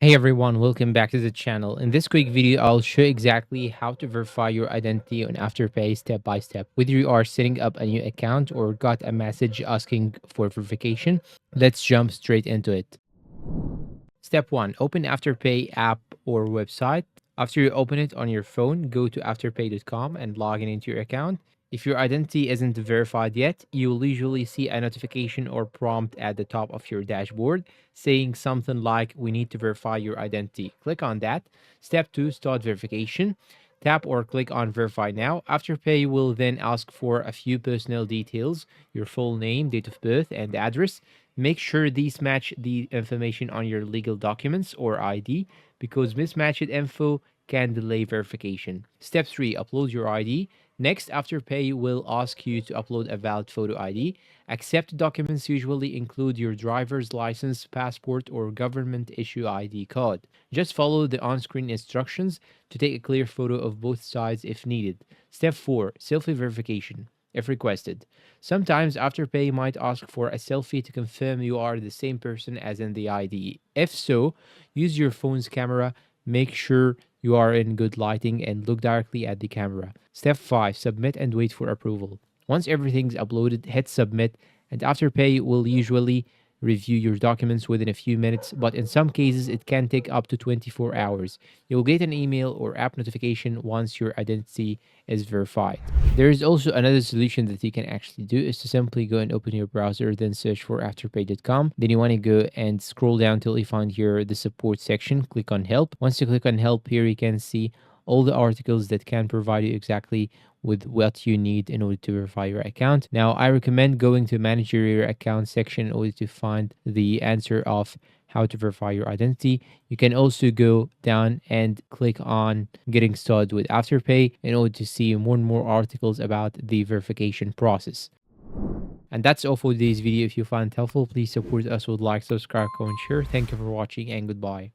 Hey everyone, welcome back to the channel. In this quick video, I'll show exactly how to verify your identity on Afterpay step by step. Whether you are setting up a new account or got a message asking for verification, let's jump straight into it. Step 1. Open Afterpay app or website. After you open it on your phone, go to afterpay.com and log in into your account. If your identity isn't verified yet, you will usually see a notification or prompt at the top of your dashboard saying something like, "We need to verify your identity." Click on that. Step 2. Start verification. Tap or click on Verify Now. Afterpay will then ask for a few personal details, your full name, date of birth, and address. Make sure these match the information on your legal documents or ID because mismatched info can delay verification. Step 3. Upload your ID. Next, Afterpay will ask you to upload a valid photo ID. Accept documents usually include your driver's license, passport, or government issue ID card. Just follow the on-screen instructions to take a clear photo of both sides if needed. Step 4. Selfie verification if requested. Sometimes Afterpay might ask for a selfie to confirm you are the same person as in the ID. If so, use your phone's camera. Make sure you are in good lighting and look directly at the camera. Step 5. Submit and wait for approval. Once everything's uploaded, hit submit, and Afterpay will usually review your documents within a few minutes, but in some cases, it can take up to 24 hours. You'll get an email or app notification once your identity is verified. There is also another solution that you can actually do is to simply go and open your browser, then search for afterpay.com. Then you want to go and scroll down till you find here the support section. Click on help. Once you click on help here, you can see all the articles that can provide you exactly with what you need in order to verify your account. Now, I recommend going to manage your account section in order to find the answer of how to verify your identity. You can also go down and click on getting started with Afterpay in order to see more and more articles about the verification process. And that's all for today's video. If you found it helpful, please support us with like, subscribe, comment, share. Thank you for watching and goodbye.